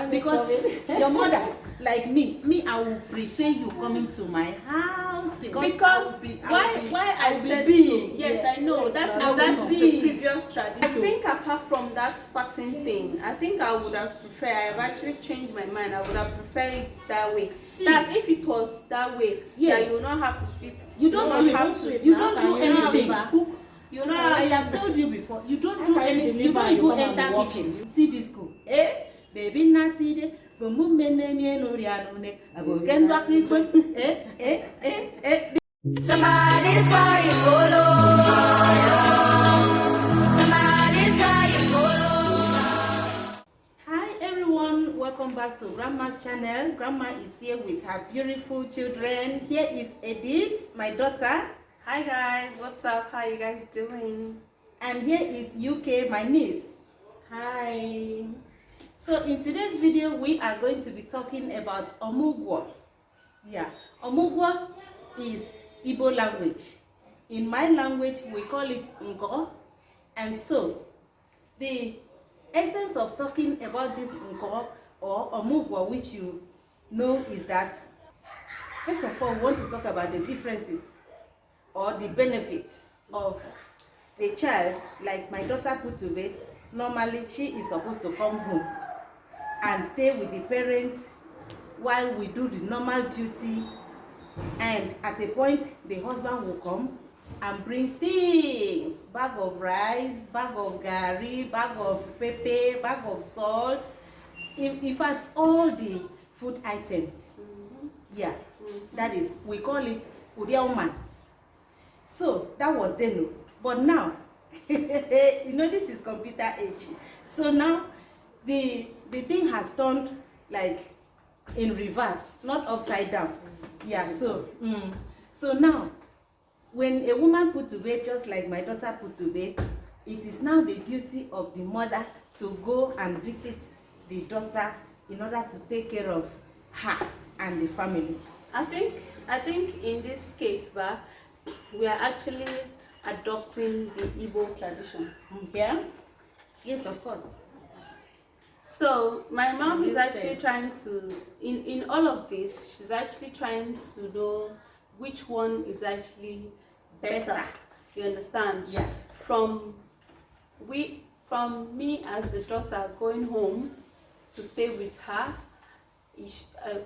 because your mother, like me, I will prefer you coming to my house because why I said be. So. Yes, yeah. I know that's the previous tradition. I think apart from that farting thing, I think I would have preferred. I have actually changed my mind. I would have preferred it that way. That's if it was that way. Yes. That you will not have to sweep. You don't sweep. You don't do anything. You know, I have told you before. You don't do anything. You don't even enter kitchen. You see this school. Baby, not see it. For movement, no rianone. I will get back it. Somebody's crying, somebody's crying, Hi everyone, welcome back to Grandma's channel. Grandma is here with her beautiful children. Here is Edith, my daughter. Hi guys, what's up? How you guys doing? And here is UK, my niece. Hi. So in today's video, we are going to be talking about Omugwuo. Yeah, Omugwuo is Igbo language. In my language, we call it Ngo. And so, the essence of talking about this Ngo or Omugwuo, which you know, is that, first of all, we want to talk about the differences or the benefits of a child. Like my daughter put to bed, normally she is supposed to come home and stay with the parents while we do the normal duty, and at a point the husband will come and bring things, bag of rice, bag of garri, bag of pepper, bag of salt, in fact all the food items. Yeah, that is, we call it Udiaoman. So that was then. But now you know, this is computer age, so now the thing has turned like in reverse, not upside down. Yeah, so so now when a woman put to bed, just like my daughter put to bed, it is now the duty of the mother to go and visit the daughter in order to take care of her and the family. I think in this case, we are actually adopting the Igbo tradition. Yeah? Yes, of course. So my mom is actually trying to, in all of this, she's actually trying to know which one is actually better. You understand? Yeah. From me as the daughter going home to stay with her,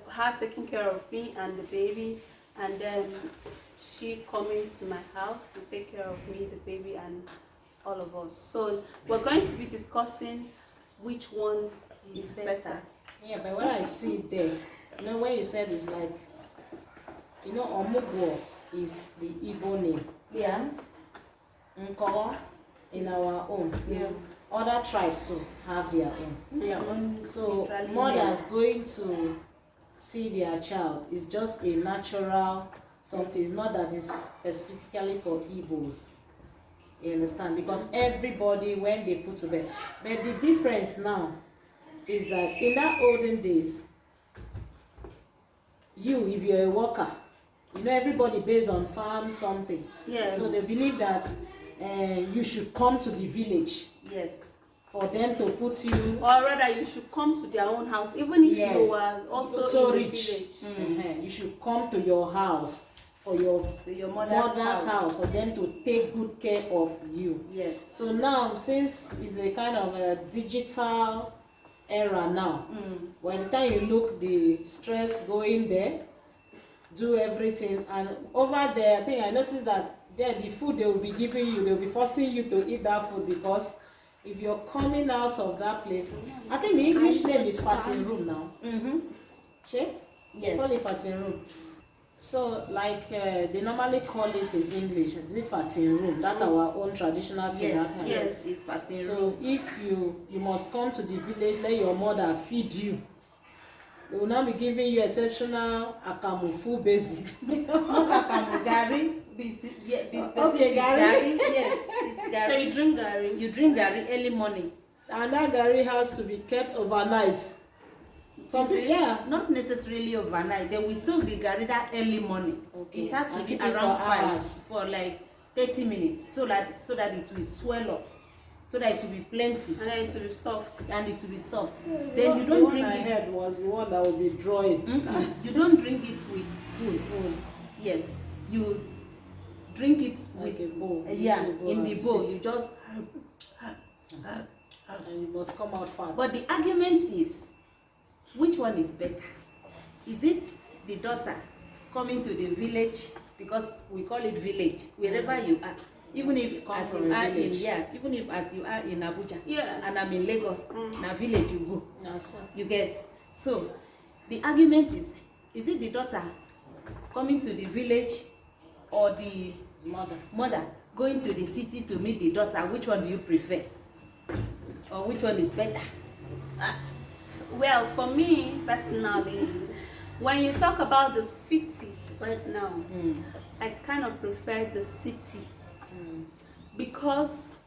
her taking care of me and the baby, and then she coming to my house to take care of me, the baby, and all of us. So we're going to be discussing which one is better. Yeah, but what I see there, you know, when you said it's like, you know, Omugwuo is the Igbo name. Yes. Nko in our own. Yeah. Other tribes so have their own. Yeah. So mothers going to see their child is just a natural something. It's not that it's specifically for Igbos. You understand? Because everybody, when they put to bed. But the difference now is that in that olden days, if you're a worker, you know, everybody based on farm something. Yes. So they believe that you should come to the village. Yes. For them to put you, or rather you should come to their own house, even if yes, you are also so in rich. The village. You should come to your house, for your mother's house, for them to take good care of you. Yes. So now, since it's a kind of a digital era now, by the time you look, the stress going there, do everything, and over there, I think I noticed that there the food they will be giving you, they will be forcing you to eat that food, because if you're coming out of that place, I think the English name is fatting room now. Che? Yes. Call it fatting room. So like they normally call it in English, the fatting room. That's our own traditional thing. Yes, yes, it's fatting room. So if you must come to the village, let your mother feed you. They will now be giving you exceptional akamu, full basic. Not akamu, garri. Okay, garri. Yes, it's garri. So you drink garri? You drink garri early morning. And that garri has to be kept overnight. Something, yeah. Not necessarily overnight. They will soak the garri that early morning. Okay. It has to And be keep it around for 5 hours. for like 30 minutes, so that it will swell up. so that it will be plenty And then it will be soft. and it will be soft. The Then you don't one drink I it. heard was the one that will be drawing. You don't drink it with spoon. Yes, you drink it Like with a bowl. yeah, You go in and the bowl. sip. You just. And you must come out fast. But the argument is, which one is better? Is it the daughter coming to the village, because we call it village, wherever you are, even if Come as from you a are in village. even if as you are in Abuja, Yeah. and I'm in Lagos, na village you go. That's all. You get. So the argument is it the daughter coming to the village or the mother going to the city to meet the daughter? Which one do you prefer? Or which one is better? Well, for me personally, when you talk about the city right now, I kind of prefer the city because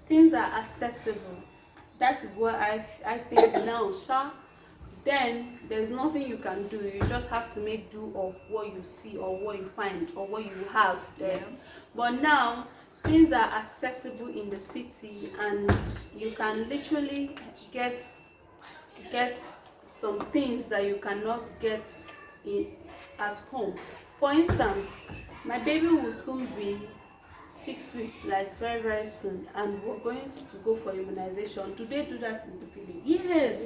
things are accessible. That is what I think now, Sha. Then there's nothing you can do. You just have to make do of what you see or what you find or what you have there. But now things are accessible in the city, and you can literally get some things that you cannot get at home. For instance, my baby will soon be 6 weeks, like very, very soon, and we're going to go for immunization. Do they do that in the village? Yes,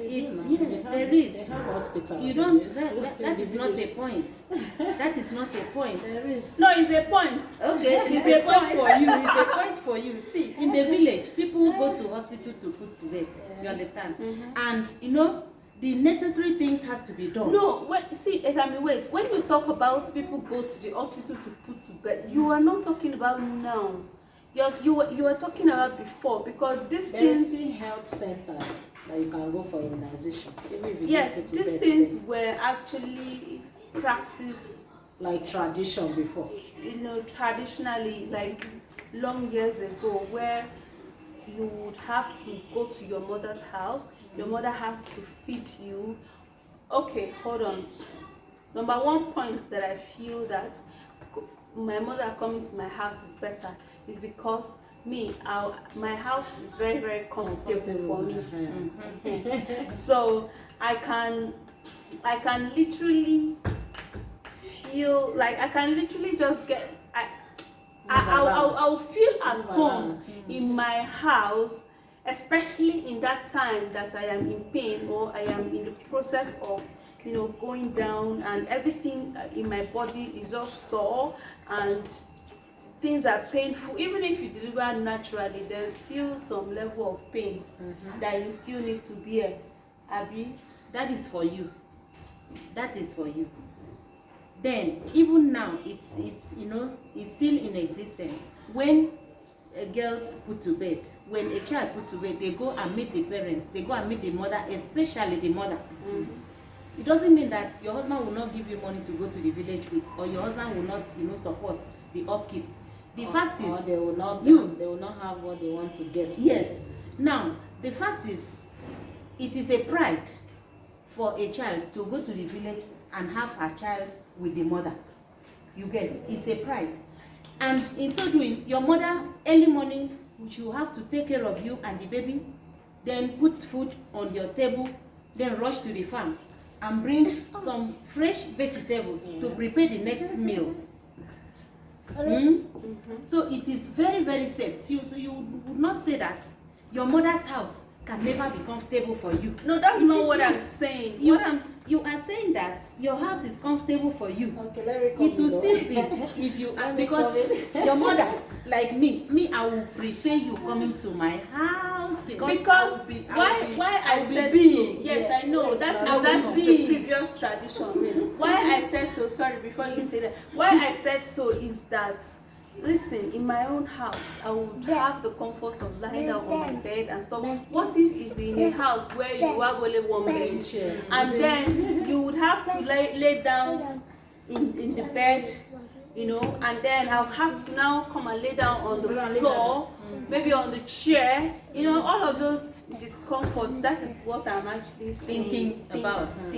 there is. They have hospitals. You in don't. this- That is not a point. That is not a point. There is. No, it's a point. Okay, it's a point for you. It's a point for you. See, in the village, people go to hospital to put to bed. You understand? And you know, the necessary things has to be done. No, see, wait. When you talk about people go to the hospital to put to bed, you are not talking about now. You were talking about before, because these There are things. still health centers that you can go for immunization. Even if you Yes, don't go to these bed things then. were actually practiced, Like tradition before. traditionally, like long years ago, where you would have to go to your mother's house. Your mother has to feed you. Okay, hold on. Number one point that I feel that my mother coming to my house is better is because my house is very, very comfortable for me. So I can literally feel like I can literally just get I'll feel at home in my house, especially in that time that I am in pain or I am in the process of going down, and everything in my body is just sore and things are painful. Even if you deliver naturally, there's still some level of pain that you still need to bear. Abby, That is for you. That is for you. Then even now, it's still in existence. When girls put to bed, when a child put to bed, they go and meet the parents. They go and meet the mother, especially the mother. It doesn't mean that your husband will not give you money to go to the village with, or your husband will not, support the upkeep. The fact is, or they will not have what they want to get. yes. Now, the fact is, it is a pride for a child to go to the village and have her child with the mother. You get? It's a pride. And in so doing, your mother early morning, she will have to take care of you and the baby, then put food on your table, then rush to the farm and bring some fresh vegetables to prepare the next meal. So it is very, very safe. So you would not say that your mother's house can never be comfortable for you. no, that's not what I'm saying. You are saying that your house is comfortable for you. Okay, let me come It will in, still be if you are, Let me because come in. your mother, like me, I will prefer you coming to my house because why I said so. Yes, I know that's the previous tradition. Why I said so, sorry, before you say that, why I said so is that, listen, in my own house, I would have the comfort of lying down on my bed and stuff. What if it's in a house where you have only one bed, and then you would have to lay down in the bed, and then I'll have to now come and lay down on the floor, maybe on the chair, all of those discomforts. That is what I'm actually thinking about. but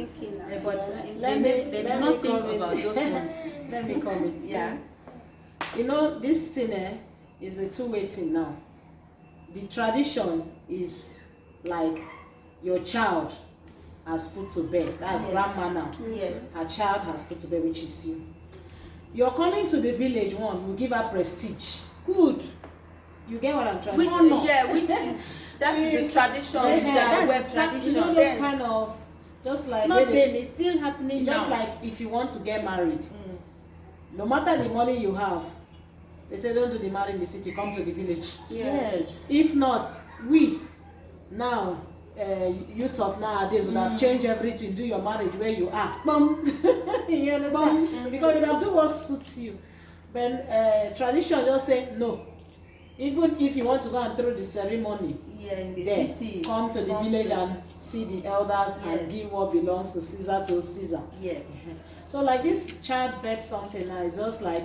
they did not think about those ones. Let me come in. Yeah. This thing is a two-way thing now. the tradition is like your child has put to bed. That's Yes. grandma now. Yes. Her child has put to bed, which is you. You're coming to the village one will give her prestige. Good. You get what I'm trying Which to say? yeah, which is that is the tradition. Yes, that that's we're the tradition. You know practicing those then. kind of, just like Not when they- then, it's still happening just now. like if you want to get married, no matter the money you have, they say don't do the marriage in the city, come to the village. Yes. If not, we now youth of nowadays would have changed everything, do your marriage where you are. Bum. You understand? Because you have do what suits you. But tradition just say no. Even if you want to go and through the ceremony, Yeah, in the then city. come to the village and see the elders and Yes. give what belongs to Caesar to Caesar. Yes. So like this childbirth something now is just like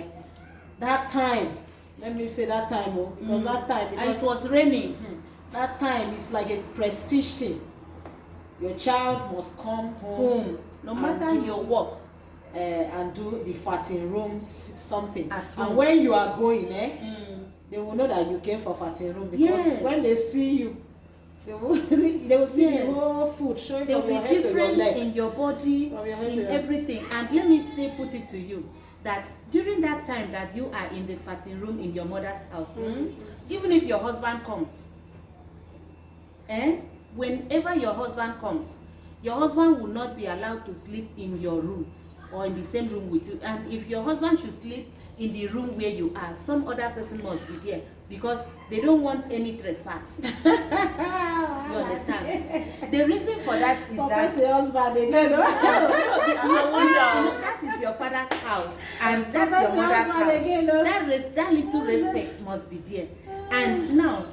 that time. Let me say that time, oh, because that time, And it because was raining. that time is like a prestige thing. Your child must come home, No and matter do- your work. and do the fatting room something. At And home. when you are going, they will know that you came for fatting room, because Yes. when they see you, they will they will see Yes. the whole food showing There from will your be head to your difference leg. in your body, From your head to in your- everything. And let me still put it to you that during that time that you are in the fatting room in your mother's house, even if your husband comes, whenever your husband comes, your husband will not be allowed to sleep in your room or in the same room with you. And if your husband should sleep in the room where you are, some other person must be there, because they don't want any trespass. You understand? The reason for that is Papa that say husband again. no wonder that is your father's house and that's Papa your say mother's husband house. again, no? That little respect must be there. And now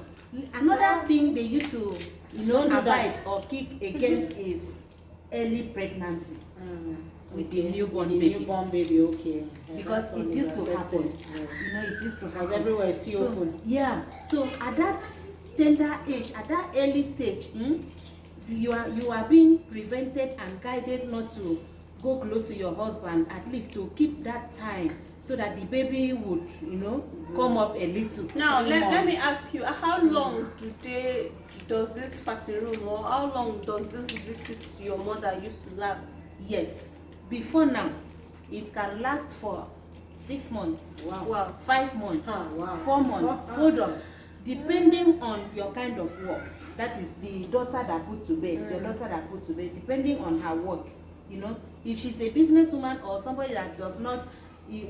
another thing they used to Don't do avoid that. or kick against is early pregnancy with the newborn the baby. newborn baby, okay. Because that one it is used to happen. accepted, yes. It used to Because happen. everywhere is still So, open. yeah. So at that tender age, at that early stage, you are being prevented and guided not to go close to your husband, at least to keep that time so that the baby would, come up a little. Now, 3 let me months. ask you, how long does this fatting room, or how long does this visit to your mother used to last? Yes. Before now, it can last for 6 months. Wow. Wow. 5 months. Wow. 4 months. Hold on. Depending on your kind of work, that is the daughter that put to bed, your daughter that put to bed, depending on her work, if she's a businesswoman or somebody that does not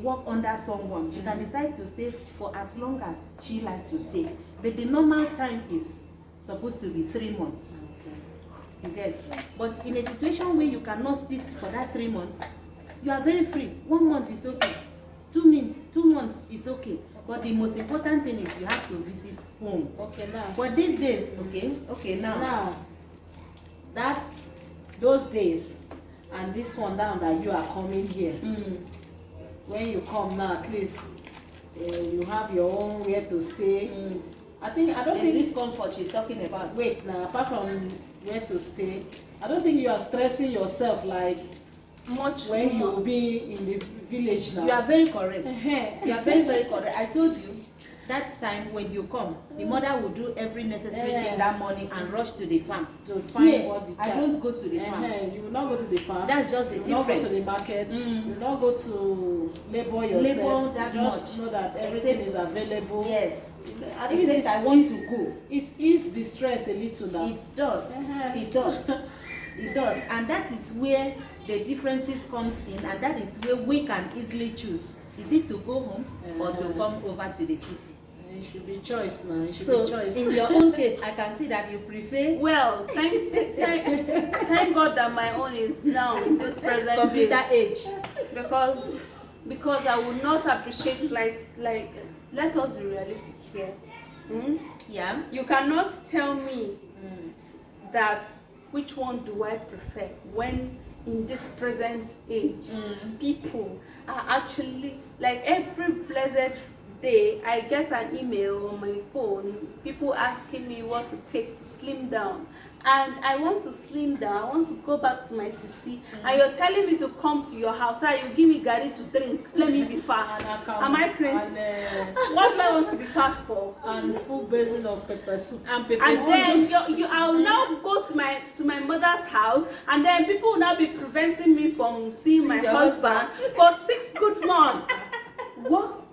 work under someone, she can decide to stay for as long as she like to stay. But the normal time is supposed to be 3 months. You get? But in a situation where you cannot sit for that 3 months, you are very free. 1 month is okay. 2 months is okay. But the most important thing is you have to visit home. Okay, now. But these days, okay, now. Those days, and this one down that you are coming here, when you come now, at least you have your own where to stay. I don't There's think this comfort she's talking about. wait now, apart from where to stay, I don't think you are stressing yourself like Much when you more. will be in the village now. You are very correct. Ehen. You are very, very correct. I told you that time when you come, the mother will do every necessary thing that morning and rush to the farm. To find Here, what the I child. don't go to the farm. You will not go to the farm. That's just the You will not go difference. to the market. Mm. You will not go to labor yourself. Labor that Just much. know that everything Except- is available. Yes. At least Except I want to go. It eases the stress a little now. It does. Uh-huh. It does. It does. And that is where the differences comes in, and that is where we can easily choose. Is it to go home or to come over to the city? It should be choice now. It should So be choice. in your own case, I can see that you prefer Well, thank God that my own is now in this present computer day, age. because I would not appreciate like let us be realistic here. Yeah. You cannot tell me that which one do I prefer when in this present age people are actually like every blessed day I get an email on my phone, people asking me what to take to slim down, and I want to slim down, I want to go back to my sisi, and you're telling me to come to your house, that you give me garri to drink, let me be fat. Am I crazy? What do I want to be fat for? And full basin of pepper soup. And pepper And then soup. I'll now go to my mother's house, and then people will now be preventing me from seeing my husband for 6 good months. What?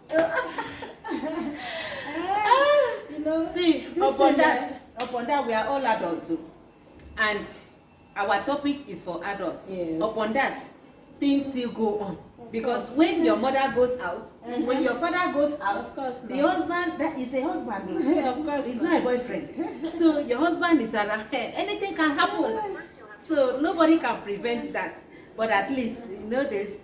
You know, see, upon that, we are all adults too. And our topic is for adults. Yes. Upon that, things still go on. Because when your mother goes out, when your father goes out, Of course the not. husband, that is a husband. Of course It's not. not a boyfriend. So your husband is around. Anything can happen. So nobody can prevent that. But at least, you know, there's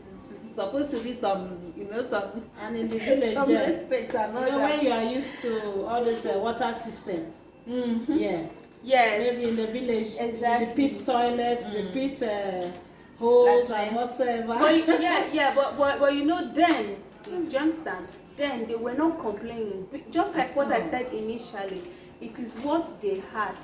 supposed to be some, you know, some, And in the village some there, respect and all you know, that. when you are used to all this water system, yeah, Yes. maybe in the village, Exactly. the pit toilets, the pit holes Like and whatsoever. But you know, then, do you understand? Then they were not complaining. Just like what I said initially, it is what they had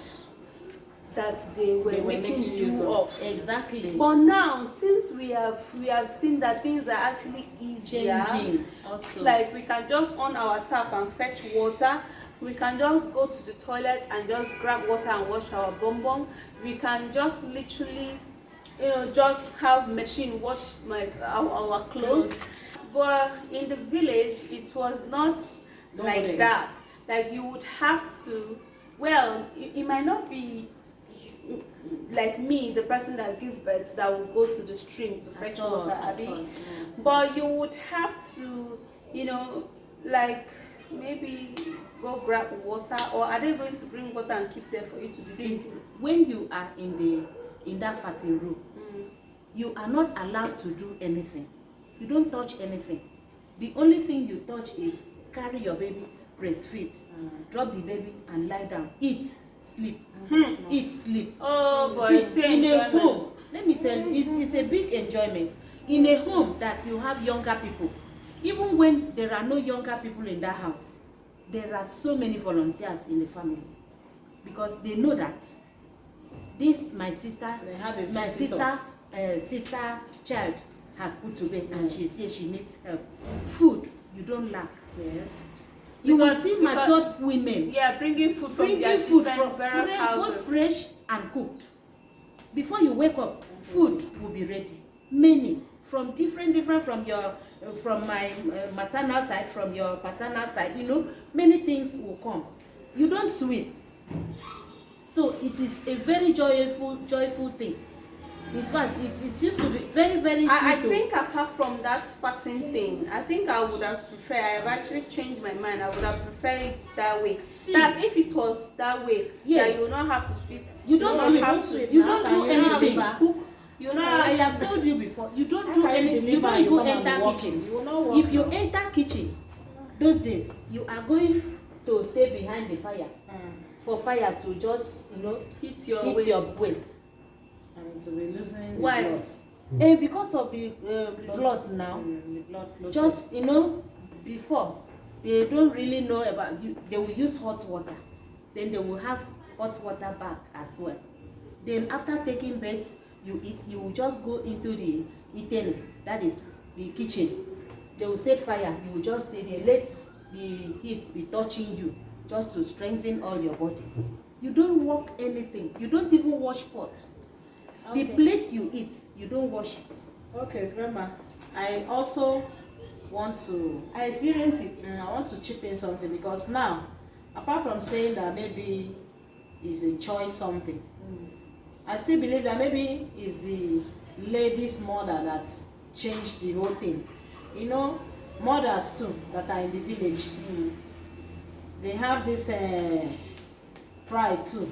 that they were making use do of. of. Exactly. But now, since we have seen that things are actually easier, Changing also. like we can just on our tap and fetch water. We can just go to the toilet and just grab water and wash our bum bum. We can just literally, you know, just have machine wash our clothes. But in the village, it was not Nobody. like that. Like you would have to, well, it might not be like me, the person that gives birth, that will go to the stream to fetch all, water, of Abi. course, But you would have to, you know, like maybe go grab water, or are they going to bring water and keep there for you to be See, drinking? when you are in that fatting room, you are not allowed to do anything. You don't touch anything. The only thing you touch is carry your baby, breastfeed, drop the baby and lie down, eat, sleep, eat, sleep. Oh boy, See, it's in a enjoyment. home, let me tell you, it's a big enjoyment. In a home that you have younger people, even when there are no younger people in that house, there are so many volunteers in the family, because they know that this my sister, They have a my visitor. sister child has put to bed, and she says she needs help. Food, you don't lack. Yes. You will Because- see because- matured women Yeah, bringing food from bringing their food different from various both houses. fresh and cooked. Before you wake up, food will be ready. Many from different from your from my maternal side, from your paternal side. You know, many things will come. You don't sweep, so it is a very joyful thing. In fact, it used to be very sweet. I think apart from that fatting thing, I think I would have preferred, I have actually changed my mind, I would have preferred it that way. See. That if it was that way, Yes. that you will not have to sweep. You don't not sweep, have don't to sweep you now. don't Can do you have anything. deliver? cook. You know I how have told you before, you don't How do can you anything. You deliver don't and you even come and enter walk? kitchen. You will not walk If you now. enter kitchen, those days you are going to stay behind the fire for fire to just, you know, hit your hit waist. your waist. And to be losing Why? the blood. Because of the blood now, The blood clotted. just, you know, before they don't really know about you. They will use hot water, then they will have hot water back as well. Then after taking baths, you eat. You will just go into the eating, that is the kitchen. They will set fire. You will just stay there. Let the heat be touching you, just to strengthen all your body. You don't work anything. You don't even wash pots. The Okay. plate you eat, you don't wash it. Okay, Grandma. I also want to I experience it. I want to chip in something, because now, apart from saying that maybe it's a choice something, I still believe that maybe it's the lady's mother that changed the whole thing. You know, mothers too that are in the village, they have this pride too,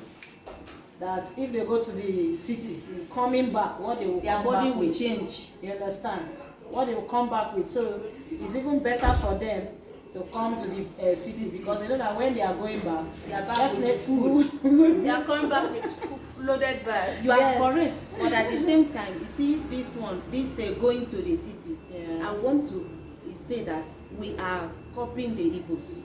that if they go to the city, coming back, what they will Their come body back will with, change. you understand, what they will come back with. So it's even better for them to come to the city, because they know that when they are going back, They are back with the definitely They are coming back with loaded bag. You are Yes. correct, but at the same time, you see this going to the city. Yeah. I want to say that we are copying the Igbos.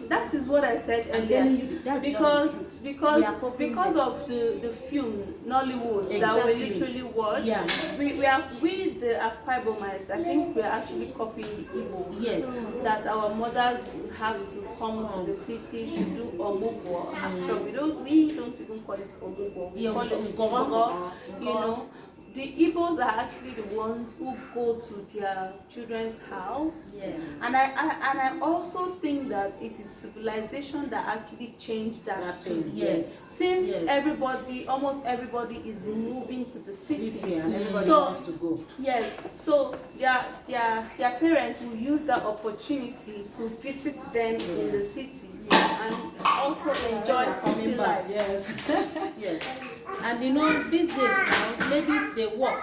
That is what I said And earlier. then that's because just the truth. We are copying because them. of the film Nollywood that we Exactly. literally watch. Yeah. We the Akwa Ibomites, I think we are actually copying the Igbos. Yes. That our mothers have to come to the city to do Omugwuo. Actually, we don't even call it Omugwuo. We Yeah, call it Omugwuo. You know. The Igbos are actually the ones who go to their children's house. Yeah. And I also think that it is civilization that actually changed that too. thing. Yes. Since Yes. almost everybody is moving to the city. And everybody So- wants to go. Yes, so their parents will use that opportunity to visit them in the city and also enjoy city life. Yes. Yes. And you know, these days now, ladies they work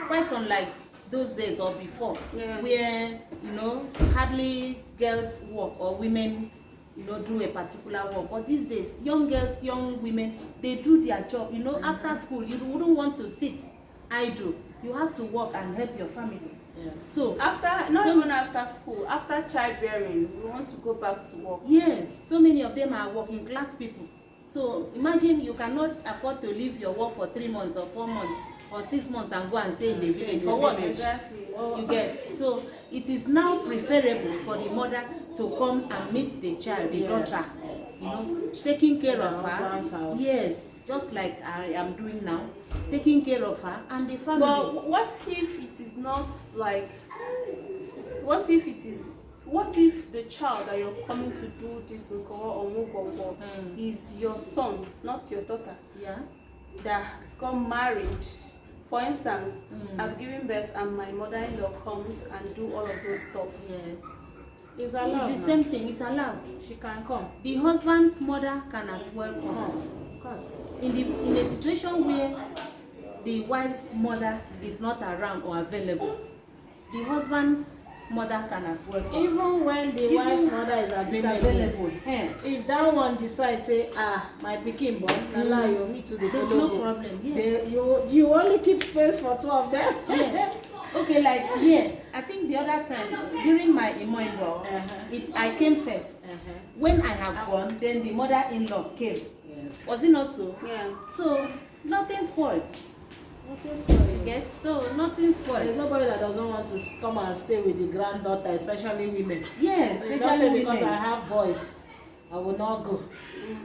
quite unlike those days or before, Yeah. where you know hardly girls work or women, you know, do a particular work. But these days, young girls, young women, they do their job. You know, after school, you wouldn't want to sit idle. You have to work and help your family. Yes. So Not even after school, after childbearing, we want to go back to work. yes, so many of them are working class people. So imagine you cannot afford to leave your work for 3 months or 4 months or 6 months and go and stay in the Stay in village. the For what? village. Exactly. You get. So it is now preferable for the mother to come and meet the child, the Yes. daughter, you know, taking care In of the her. husband's house. Yes, just like I am doing now, taking care of her and the family. But what if it is not like, what if the child that you're coming to do this Omugwuo for is your son, not your daughter, Yeah. that got married? For instance, I've given birth and my mother-in-law comes and do all of those stuff. Yes. It's allowed. It's the now. same thing. It's allowed. She can come. The husband's mother can as well come. Come. Of course. In a situation where the wife's mother is not around or available, the husband's mother can as well come. Even when the wife's mother is available. Eh, If that one decides say my pikin born allow you me to the there's follow no go. problem. Yes. You only keep space for two of them. Yes. Okay, like here, I think the other time during my Omogwa, I came first. When I have gone, then the mother-in-law came. Yes. Was it not so? Yeah. So nothing spoiled. Nothing spoil. Get so nothing spoiled. There's nobody that doesn't want to come and stay with the granddaughter, especially women. Yes, So you don't especially say because women. I have boys, I will not go.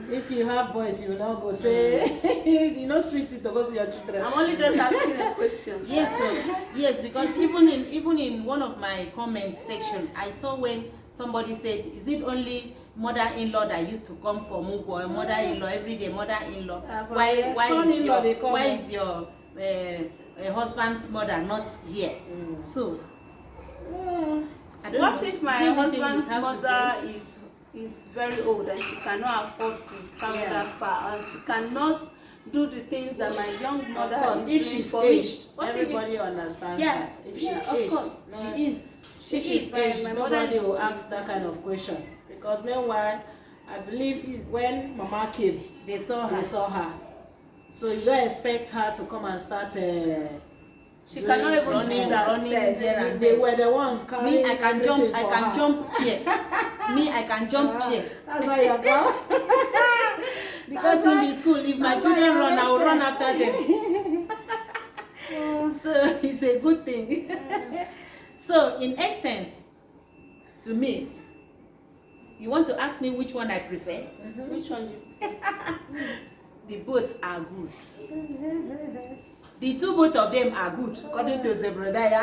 If you have boys, you will not go. Say, you know, sweet to go to your children. I'm only just asking a question. Yes, so, yes, because even in one of my comment section, I saw when somebody said, "Is it only mother-in-law that used to come for Omugwuo? Mother-in-law every day, mother-in-law. Why son-in-law they come. is your husband's mother not here?" So I don't What know. if my Is there anything husband's you have to mother say? is very old and she cannot afford to travel that far and she cannot do the things that my young mother Of course, is if doing she's for me? aged, What if everybody it's- understands Yeah, that. If yeah, she's of aged, course. She is. if she's aged, my nobody mother- will ask that kind of question. Because meanwhile, I believe when Mama came, They saw her. they saw her. So you don't expect her to come and start. She cannot even running do that. running there and They there. were the one carrying Me, I can jump. everything I for can her. jump chair. Me, I can jump chair. That's why you're gone. Because in the school, if my that's why children you're run, I will run arrested. after them. So it's a good thing. So in essence, to me, you want to ask me which one I prefer? Which one you The both are good. The both of them are good, according to Zebrodaya.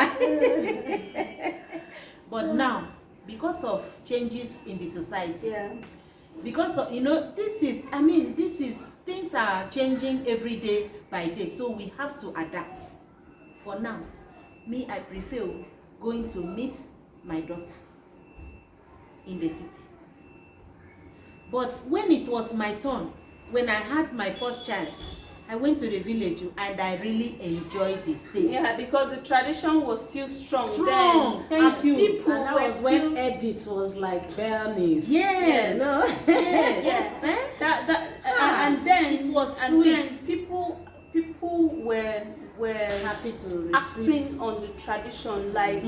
But now, because of changes in the society, Yeah. because of, this is things are changing every day by day, so we have to adapt. For now, me, I prefer going to meet my daughter in the city. But when it was my turn, when I had my first child, I went to the village and I really enjoyed the stay. Yeah, because the tradition was still strong, Strong, then. thank and you. People And that were was still, when Edith was like Bernice. Yes. No? Yes. yeah. Eh? And then It was and sweet. then people were Happy to receive. acting on the tradition, like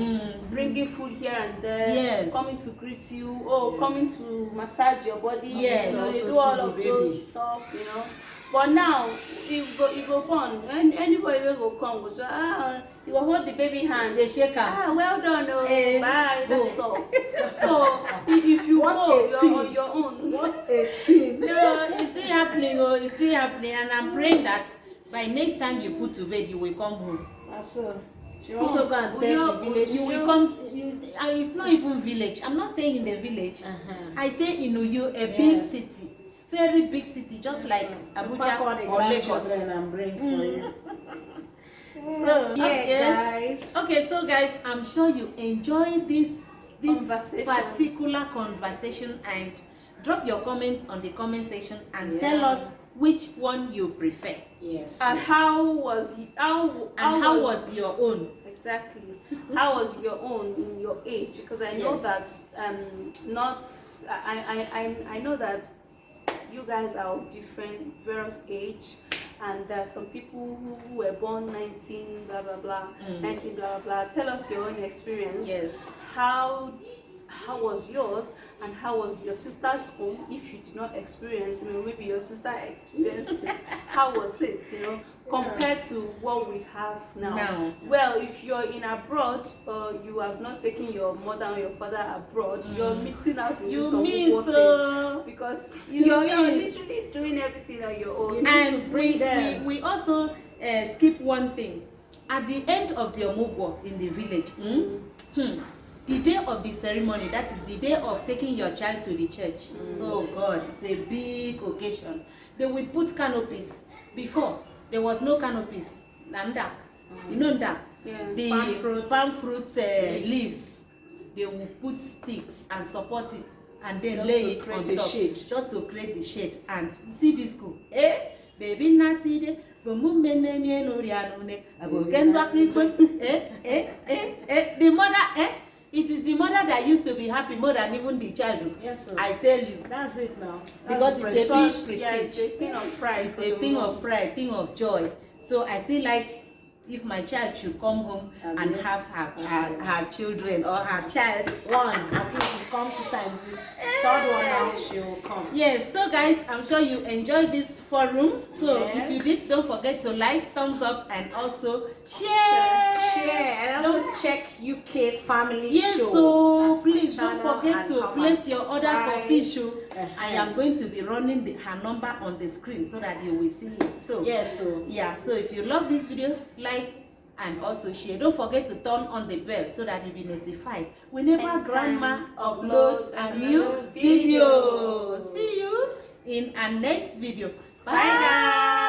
bringing food here and there, Yes. coming to greet you, coming to massage your body, Yes. you know, they Also do all see the of baby. those stuff, you know. But now you go come, and anybody will go come, go say, you go hold the baby hand, They shake am. well done, bye, go. that's all. So if you What go, a you're team. on your own. What a team. No, it's still happening. Oh, it's still happening, and I'm praying that by next time you put to bed, you will come home. So she also go and test the village. You will come. And it's not even village. I'm not staying in the village. I stay in Uyo, a big city, very big city, just like Abuja Pack all the or Lagos. grandchildren and bring for you. So Guys. Okay, so guys, I'm sure you enjoy this Conversation. particular conversation, and drop your comments on the comment section and tell us which one you prefer. Yes. And how was your own? exactly how was your own in your age? Because I know Yes. that I know that you guys are of different various age, and there are some people who were born 19 blah blah blah 19 blah blah blah. Tell us your own experience. Yes. How was yours, and how was your sister's home? If you did not experience, you know, maybe your sister experienced it. How was it, you know, compared to what we have now? Well, if you're in abroad, or you have not taken your mother or your father abroad, you're missing out in You this miss thing, because you're miss. literally doing everything on your own. And bring them. we also skip one thing. At the end of the Omugwuo in the village, the day of the ceremony, that is the day of taking your child to the church. Oh God, it's a big occasion. They will put canopies. Before, there was no canopies. Nanda. You know that? Yeah. The palm fruits leaves. They will put sticks and support it, and then Just lay to it create on a top, shade. just to create the shade. And you see this school, baby nati de for mumene mi no rianune abogen bakiko the mother it is the mother that used to be happy more than even the child. Yes, sir. I tell you, That's it now. because That's it's the a big prestige. Yeah, it's a thing of pride. it's a thing of pride, thing of joy. So I feel like if my child should come home and have her children or her child. One, at least you come 2 times. The third one now she will come. Yes, so guys, I'm sure you enjoyed this forum. So Yes. if you did, don't forget to like, thumbs up, and also share. And also check UK Family Yes, Show. so That's my please don't channel, forget and to come place and your order for subscribe. fish. I am going to be running her number on the screen so that you will see it. So Yes, so yeah, so if you love this video, like and also share. Don't forget to turn on the bell so that you'll be notified whenever Anytime grandma uploads uploads a a new new video. video. See you in our next video. Bye guys.